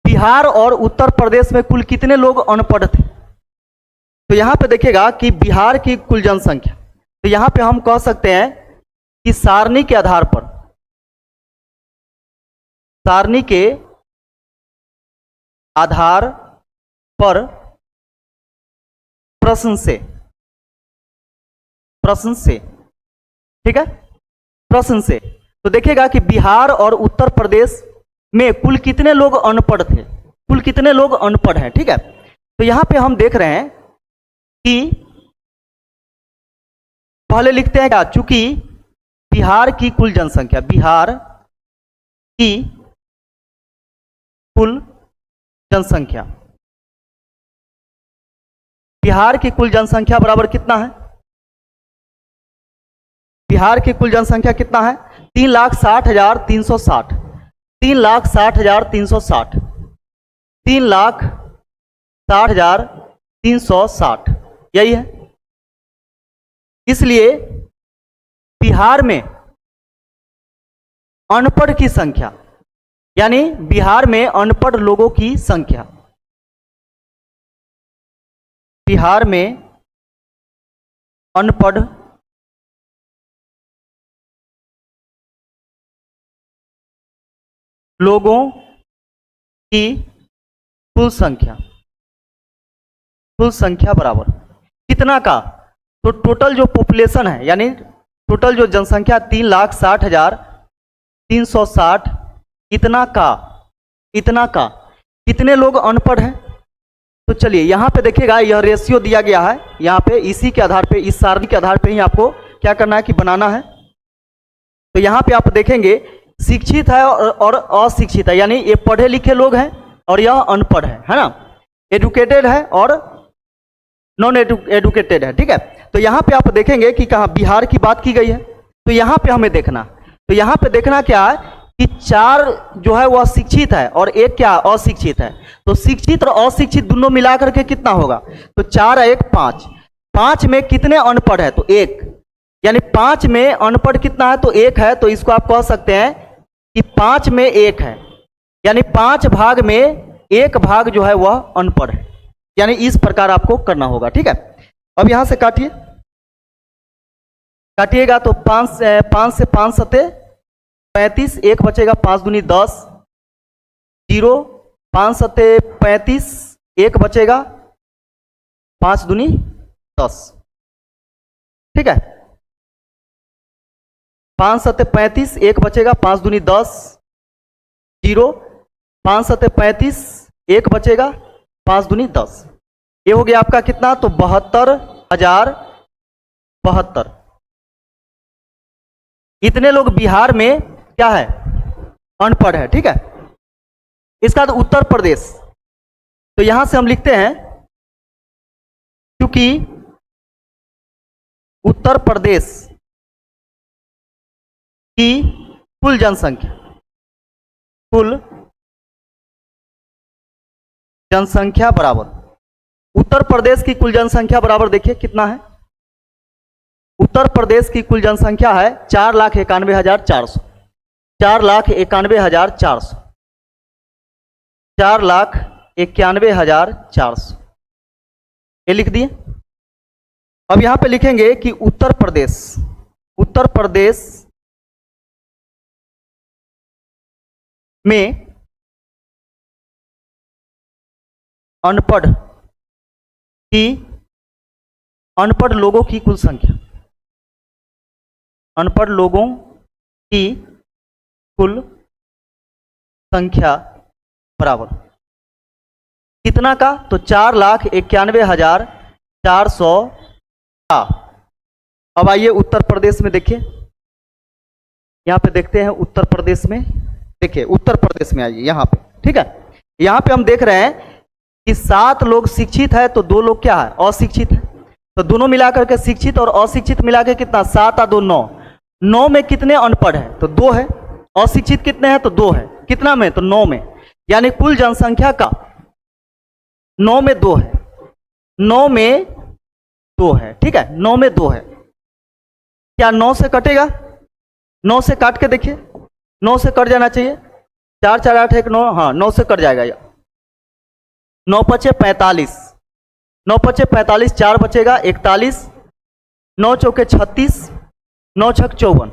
बिहार और उत्तर प्रदेश में कुल कितने लोग अनपढ़ थे। तो यहां पे देखिएगा कि बिहार की कुल जनसंख्या, तो यहां पे हम कह सकते हैं कि सारणी के आधार पर, सारणी के आधार पर प्रश्न से, ठीक है, प्रश्न से, तो देखिएगा कि बिहार और उत्तर प्रदेश में कुल कितने लोग अनपढ़ थे, कुल कितने लोग अनपढ़ हैं। ठीक है, तो यहां पे हम देख रहे हैं कि पहले लिखते हैं क्या, चूंकि बिहार की कुल जनसंख्या, बिहार की कुल जनसंख्या, बिहार की कुल जनसंख्या बराबर कितना है, बिहार की कुल जनसंख्या कितना है, 3,60,360, 3,60,360, 3,60,360, यही है। इसलिए बिहार में अनपढ़ की संख्या, यानी बिहार में अनपढ़ लोगों की संख्या, बिहार में अनपढ़ लोगों की कुल संख्या बराबर कितना का, तो टोटल जो पॉपुलेशन है, यानी टोटल जो जनसंख्या 3,60,360, इतना का कितने लोग अनपढ़ हैं। तो चलिए यहाँ पे देखिएगा, यह रेशियो दिया गया है, यहाँ पे इसी के आधार पे, इस सारणी के आधार पे ही आपको क्या करना है कि बनाना है। तो यहाँ पे आप देखेंगे शिक्षित है और अशिक्षित है, यानी ये पढ़े लिखे लोग हैं और यह अनपढ़ है ना, एडुकेटेड है और नॉन एडुकेटेड है। ठीक है, तो यहाँ पे आप देखेंगे कि कहाँ बिहार की बात की गई है, तो यहाँ पे हमें देखना, तो यहाँ पे देखना क्या है कि 4 जो है वह शिक्षित है और 1 क्या अशिक्षित है। तो शिक्षित और अशिक्षित दोनों मिला करके कितना होगा, तो 4 1 5, 5 में कितने अनपढ़ है? तो 1, यानी 5 में अनपढ़ कितना है? तो 1 है। तो इसको आप कह सकते हैं कि 5 में 1 है, यानी 5 भाग में 1 भाग जो है वह अनपढ़ है। यानी इस प्रकार आपको करना होगा। ठीक है, अब यहां से काटिएगा तो 5 से 5 सते 35, 1 बचेगा, 5 दूनी 10, 0, 5 सते 35, 1 बचेगा, 5 दूनी 10। ठीक है, 5 सते 35, 1 बचेगा, 5 दूनी 10, 0, 5 सते 35, 1 बचेगा, 5 दूनी 10। ये हो गया आपका कितना? तो 72,072। इतने लोग बिहार में क्या है? अनपढ़ है। ठीक है, इसका तो उत्तर प्रदेश, तो यहां से हम लिखते हैं क्योंकि उत्तर प्रदेश की कुल जनसंख्या बराबर, उत्तर प्रदेश की कुल जनसंख्या बराबर, देखिए कितना है? उत्तर प्रदेश की कुल जनसंख्या है 4,91,400, 4,91,400, 4,91,400, ये लिख दिए। अब यहां पे लिखेंगे कि उत्तर प्रदेश में अनपढ़ लोगों की कुल संख्या, अनपढ़ लोगों की कुल संख्या बराबर कितना का? तो 4,91,400 का। अब आइए उत्तर प्रदेश में देखिए, यहां पे देखते हैं उत्तर प्रदेश में। देखिए उत्तर प्रदेश में आइए यहां पे। ठीक है, यहां पे हम देख रहे हैं कि 7 लोग शिक्षित है तो 2 लोग क्या है? अशिक्षित है। तो दोनों मिलाकर के शिक्षित और अशिक्षित मिला के कितना? 7 और 2 9। 9 में कितने अनपढ़ है? तो 2 है। अशिक्षित कितने हैं? तो 2 है। कितना में? तो 9 में। यानी कुल जनसंख्या का 9 में 2 है, 9 में 2 है। ठीक है, 9 में 2 है। क्या 9 से कटेगा? 9 से काट के देखिए, 9 से कट जाना चाहिए। 4 4 8 1 9, हाँ 9 से कट जाएगा। 9 पचे 45, 9 पचे 45, 4 बचेगा 41, 9 चौके 36, 9 छक 54,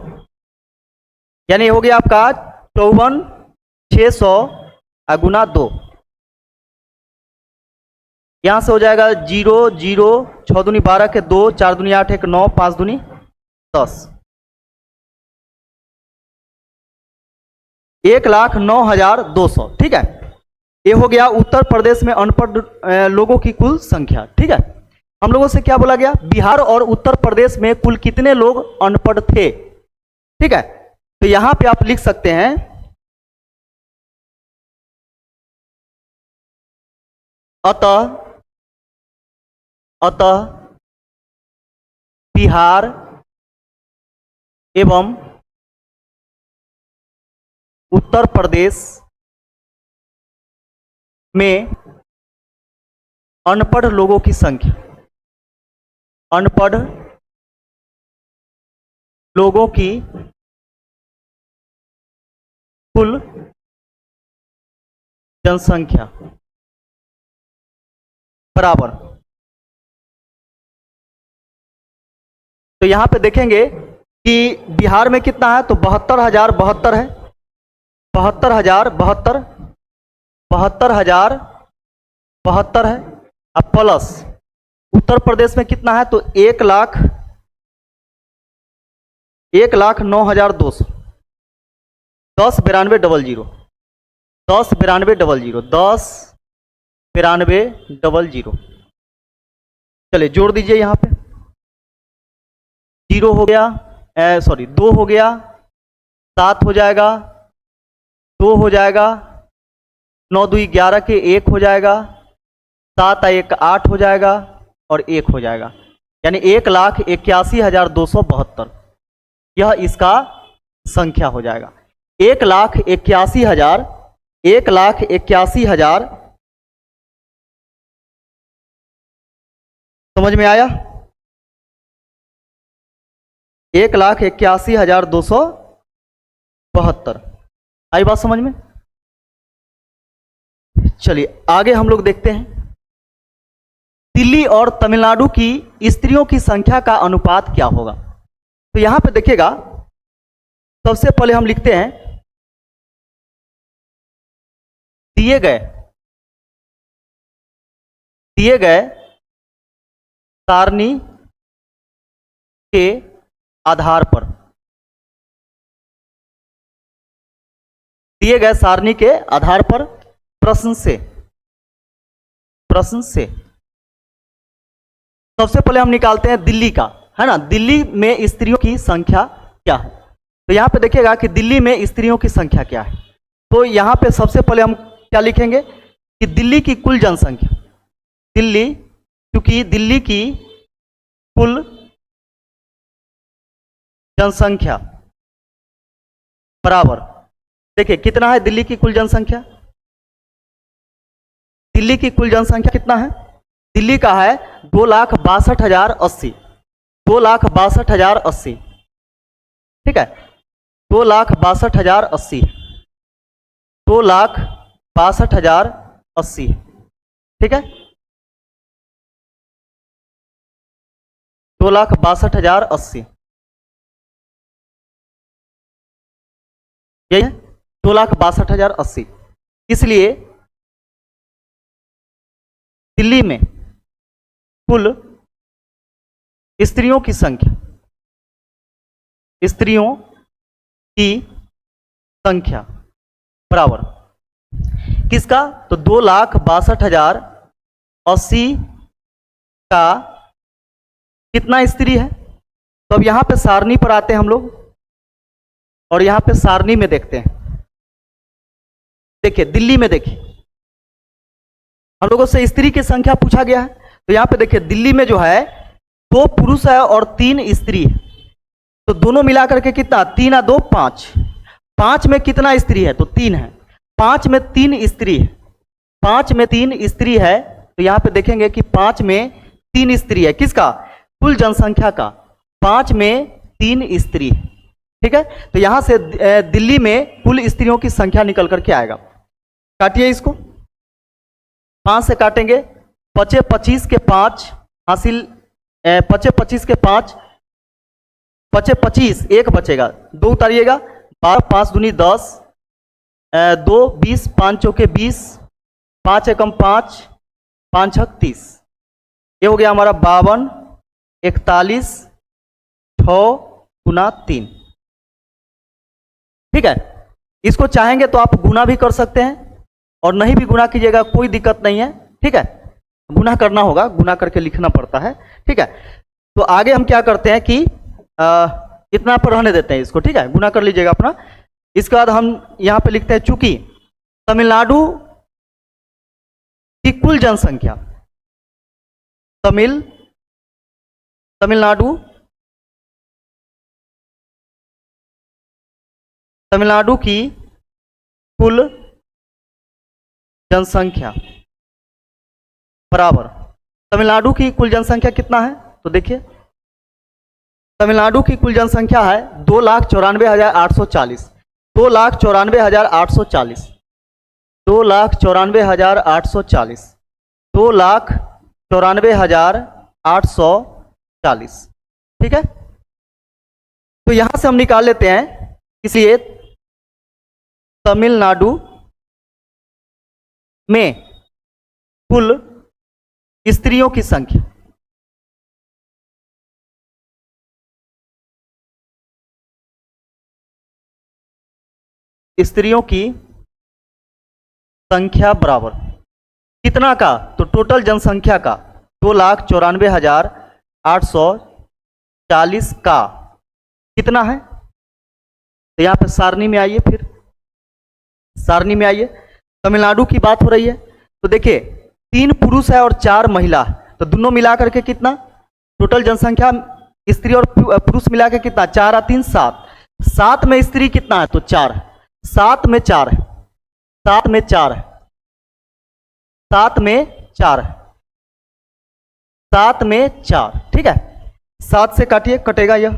यानी हो गया आपका 54,600 गुना 2। यहां से हो जाएगा 0 0, 6 दूनी 12 के 2, 4 दूनी 8 1 9, 5 दूनी 10, 1,09,200। ठीक है, ये हो गया उत्तर प्रदेश में अनपढ़ लोगों की कुल संख्या। ठीक है, हम लोगों से क्या बोला गया? बिहार और उत्तर प्रदेश में कुल कितने लोग अनपढ़ थे? ठीक है, तो यहां पे आप लिख सकते हैं अतः बिहार एवं उत्तर प्रदेश में अनपढ़ लोगों की संख्या, अनपढ़ लोगों की कुल जनसंख्या बराबर। तो यहां पे देखेंगे कि बिहार में कितना है? तो 72,072 है, 72,072, 72,072 है। अब प्लस उत्तर प्रदेश में कितना है? तो 1,09,200, 10,92,00, 10,92,00, 10,92,00। चलिए जोड़ दीजिए, यहां पे 0 हो गया, सॉरी 2 हो गया, 7 हो जाएगा, 2 हो जाएगा, 9 2 11 के 1 हो जाएगा, 7 1 8 हो जाएगा और 1 हो जाएगा, यानी 1,81,272 यह इसका संख्या हो जाएगा। 1,81,000, 1,81,000 समझ में आया? 1,81,272। आई बात समझ में? चलिए आगे हम लोग देखते हैं, दिल्ली और तमिलनाडु की स्त्रियों की संख्या का अनुपात क्या होगा। तो यहां पे देखिएगा, सबसे पहले हम लिखते हैं दिए गए सारणी के आधार पर, दिए गए सारणी के आधार पर प्रश्न से सबसे पहले हम निकालते हैं दिल्ली का, है ना। दिल्ली में स्त्रियों की संख्या क्या है? तो यहां पे देखिएगा कि दिल्ली में स्त्रियों की संख्या क्या है। तो यहां पे सबसे पहले हम क्या लिखेंगे कि दिल्ली की कुल जनसंख्या, क्योंकि दिल्ली की कुल जनसंख्या बराबर, देखिए कितना है दिल्ली की कुल जनसंख्या, दिल्ली की कुल जनसंख्या कितना है? दिल्ली का है 2,62,080, 2,62,080, ठीक है, 2,62,080, 2,62,080, ठीक है, 2,62,080, यही है 2,62,080। इसलिए दिल्ली में कुल स्त्रियों की संख्या बराबर किसका? तो 2,62,080 का कितना स्त्री है? तो अब यहां पे सारणी पर आते हैं हम लोग, और यहां पे सारणी में देखते हैं। देखिए दिल्ली में, देखिए हम लोगों से स्त्री की संख्या पूछा गया है, तो यहां पे देखिए दिल्ली में जो है 2 पुरुष है और 3 स्त्री है। तो दोनों मिलाकर के कितना? 3 और 2 5, 5 में कितना स्त्री है? तो 3 है, 5 में 3 स्त्री है, 5 में 3 स्त्री है। तो यहां पे देखेंगे कि 5 में 3 स्त्री है, किसका? कुल जनसंख्या का 5 में 3 स्त्री है, ठीक है। तो यहां से दिल्ली में कुल स्त्रियों की संख्या निकल करके आएगा। काटिए इसको, 5 से काटेंगे, 5 25 के 5 हासिल, 5 25 के 5, 5 25, 1 बचेगा, 2 उतारिएगा, 12 5 दूनी 10, 2 20, 5 चौके 20, 5 एकम 5, 5 छक 30, ये हो गया हमारा 52, 41, 6 गुना 3, ठीक है। इसको चाहेंगे तो आप गुना भी कर सकते हैं, और नहीं भी गुना कीजिएगा कोई दिक्कत नहीं है, ठीक है। गुना करना होगा, गुना करके लिखना पड़ता है, ठीक है। तो आगे हम क्या करते हैं कि इतना पर रहने देते हैं इसको, ठीक है, गुना कर लीजिएगा अपना। इसके बाद हम यहां पे लिखते हैं चूंकि तमिलनाडु की कुल जनसंख्या, तमिलनाडु की कुल जनसंख्या बराबर, तमिलनाडु की कुल जनसंख्या कितना है? तो देखिए तमिलनाडु की कुल जनसंख्या है 2,94,840, 2,94,840, 2,94,840, 2,94,840, ठीक है। तो यहां से हम निकाल लेते हैं, इसलिए तमिलनाडु में कुल स्त्रियों की संख्या, बराबर कितना का? तो टोटल जनसंख्या का 2,94,840 का कितना है? तो यहां पे सारणी में आइए, फिर सारणी में आइए, तमिलनाडु की बात हो रही है। तो देखिए 3 पुरुष है और 4 महिला है, तो दोनों मिलाकर के कितना? टोटल जनसंख्या स्त्री और पुरुष मिला के कितना? 4 और 3 7, 7 में स्त्री कितना है? तो 4 है, 7 में 4 है, 7 में 4 है, 7 में 4 है, 7 में 4, ठीक है। 7 से काटिए, कटेगा यह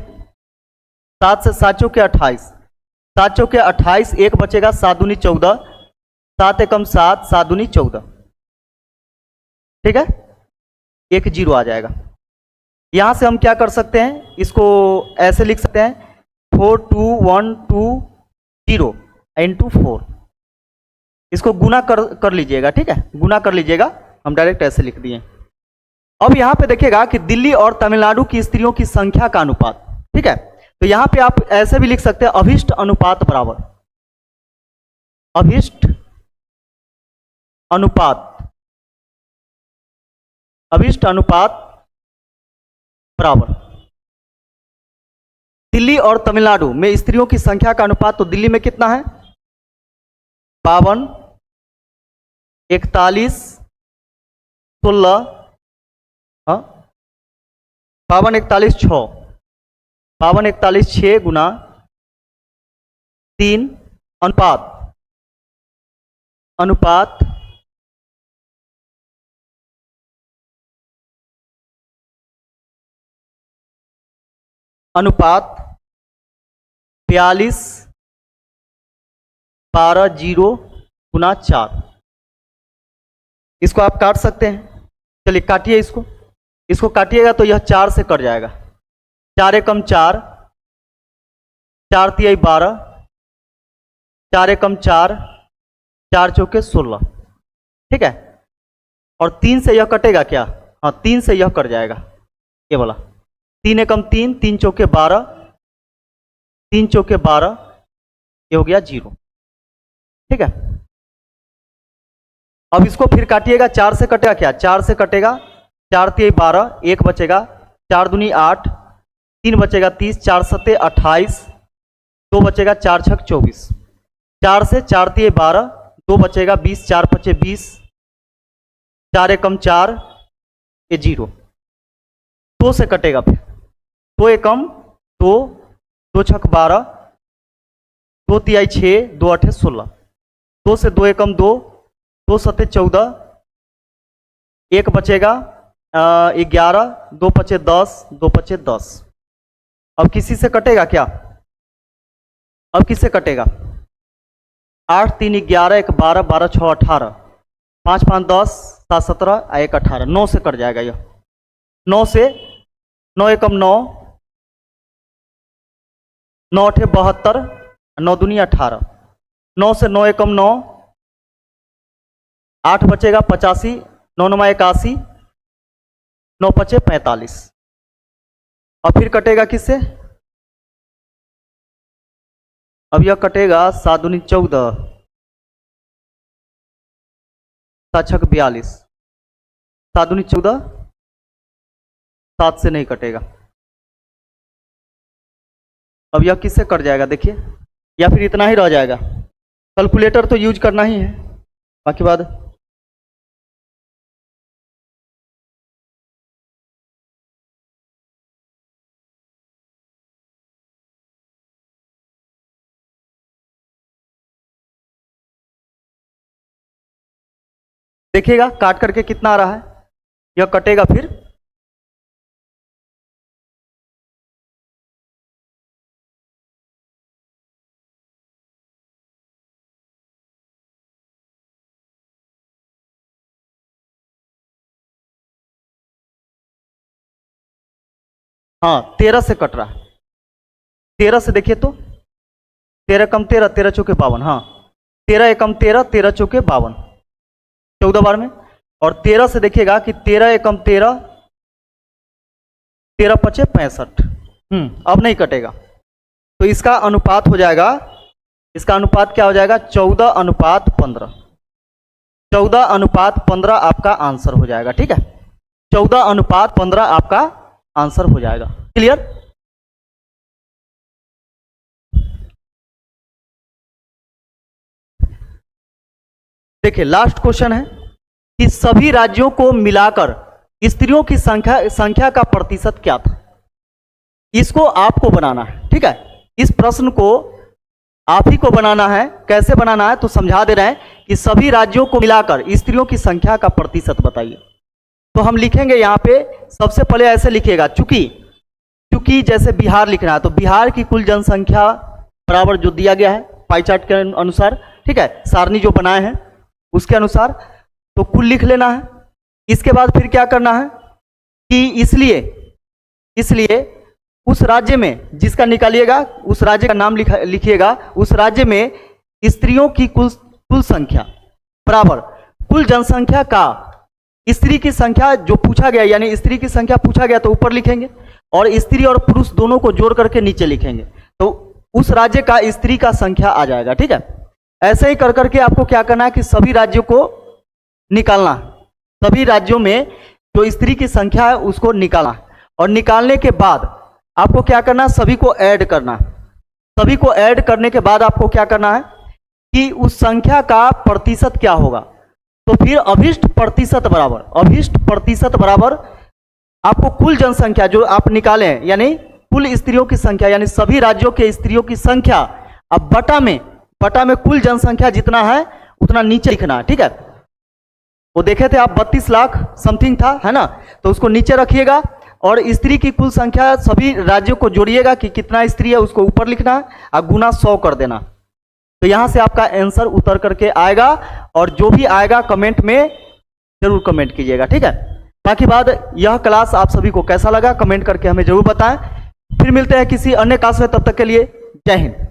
7 से 7 चौके 28, 7 चौके 28, एक बचेगा 7 दूनी 14, 7 एकम 7, 7 दूनी 14, ठीक है, एक जीरो आ जाएगा। यहां से हम क्या कर सकते हैं, इसको ऐसे लिख सकते हैं 4 2 1 2 0 इंटू 4, इसको गुना कर लीजिएगा, ठीक है, गुना कर लीजिएगा, हम डायरेक्ट ऐसे लिख दिए। अब यहां पे देखिएगा कि दिल्ली और तमिलनाडु की स्त्रियों की संख्या का अनुपात, ठीक है, तो यहां पे आप ऐसे भी लिख सकते हैं अभिष्ट अनुपात बराबर, अभिष्ट अनुपात, अभिष्ट अनुपात बराबर दिल्ली और तमिलनाडु में स्त्रियों की संख्या का अनुपात, तो दिल्ली में कितना है 52, 41, 16, हाँ 52, 41, 6, 52, 41, 6 गुना 3 अनुपात, अनुपात अनुपात 42, 12, 0 गुना 4, इसको आप काट सकते हैं, चलिए काटिए इसको काटिएगा तो यह 4 से कट जाएगा, 4 एकम 4, 4 तिहाई 12, 4 एकम 4, 4 चौके 16, ठीक है, और 3 से यह कटेगा क्या, हाँ 3 से यह कट जाएगा, ये वाला 3 एकम 3, 3 चौके 12, 3 चौके 12, ये हो गया 0, ठीक है। अब इसको फिर काटिएगा, 4 से कटेगा क्या, 4 से कटेगा, 4 तिहाई 12, 1 बचेगा, 4 दूनी 8, 3 बचेगा 30, 4 सत्ते 28, 2 बचेगा, 4 छक 24, 4 से 4 तिहाई 12, 2 बचेगा 20, 4 पचे 20, 4 एकम 4, ये 0, 2 से कटेगा फिर 2 एकम 2, 2 छक 12, 2 तिहाई 6, 2 अठे 16, 2 से 2 एकम 2, 2 सत्ते 14, 1 बचेगा 11, 2 पचे 10, 2 पचे 10। अब किसी से कटेगा क्या, अब किससे कटेगा, 8 3 11, 1 12, 12 6 18, 5 5 10, 7 17, 1 18, 9 से कट जाएगा यह, 9 से 9 एकम 9, 9 अठे 72, 9 दूनी 18, 9 से 9 एकम 9, 8 बचेगा 85, 9 9 81, 9 पचे 45, और फिर कटेगा किससे, अब यह कटेगा 7 दूनी 14, 7 छक 42, 7 दूनी 14, 7 से नहीं कटेगा, अब यह किससे कट जाएगा देखिए, या फिर इतना ही रह जाएगा, कैलकुलेटर तो यूज करना ही है, बाकी बात देखिएगा काट करके कितना आ रहा है, यह कटेगा फिर, हाँ 13 से कट रहा है, 13 से देखिए तो 13 कम 13, 13 चौके 52, हाँ 13 एकम 13, 13 चौके 52, 14 बार में, और 13 से देखिएगा कि 13 एकम 13, 13 पचे 65, अब नहीं कटेगा, तो इसका अनुपात हो जाएगा, इसका अनुपात क्या हो जाएगा 14:15, 14:15 आपका आंसर हो जाएगा, ठीक है, 14:15 आपका आंसर हो जाएगा, क्लियर। देखिए लास्ट क्वेश्चन है कि सभी राज्यों को मिलाकर स्त्रियों की संख्या का प्रतिशत क्या था, इसको आपको बनाना है, ठीक है, इस प्रश्न को आप ही को बनाना है, कैसे बनाना है तो समझा दे रहे हैं कि सभी राज्यों को मिलाकर स्त्रियों की संख्या का प्रतिशत बताइए। तो हम लिखेंगे यहाँ पे, सबसे पहले ऐसे लिखिएगा, चूंकि क्योंकि जैसे बिहार लिखना है तो बिहार की कुल जनसंख्या बराबर जो दिया गया है पाई चार्ट के अनुसार, ठीक है, सारणी जो बनाए हैं उसके अनुसार, तो कुल लिख लेना है। इसके बाद फिर क्या करना है कि इसलिए उस राज्य में जिसका निकालिएगा उस राज्य का नाम लिखिएगा, उस राज्य में स्त्रियों की कुल संख्या बराबर कुल जनसंख्या का स्त्री की संख्या जो पूछा गया, यानी स्त्री की संख्या पूछा गया तो ऊपर लिखेंगे और स्त्री और पुरुष दोनों को जोड़ करके नीचे लिखेंगे, तो उस राज्य का स्त्री का संख्या आ जाएगा। ठीक है, ऐसे ही कर करके आपको क्या करना है कि सभी राज्यों को निकालना है, सभी राज्यों में जो स्त्री की संख्या है उसको निकालना है, और निकालने के बाद आपको क्या करना है, सभी को ऐड करना है। सभी को ऐड करने के बाद आपको क्या करना है कि उस संख्या का प्रतिशत क्या होगा, तो फिर अभिष्ट प्रतिशत बराबर आपको कुल जनसंख्या जो आप निकाले हैं, यानी कुल स्त्रियों की संख्या, यानी सभी राज्यों के स्त्रियों की संख्या, अब बटा में कुल जनसंख्या जितना है उतना नीचे लिखना है। ठीक है, वो देखे थे आप 32 लाख समथिंग था, है ना, तो उसको नीचे रखिएगा और स्त्री की कुल संख्या सभी राज्यों को जोड़िएगा कि कितना स्त्री है उसको ऊपर लिखना है और गुना 100 कर देना, तो यहां से आपका आंसर उतर करके आएगा। और जो भी आएगा कमेंट में जरूर कमेंट कीजिएगा। ठीक है, बाकी बाद यह क्लास आप सभी को कैसा लगा कमेंट करके हमें जरूर बताएं। फिर मिलते हैं किसी अन्य क्लास में, तब तक के लिए जय हिंद।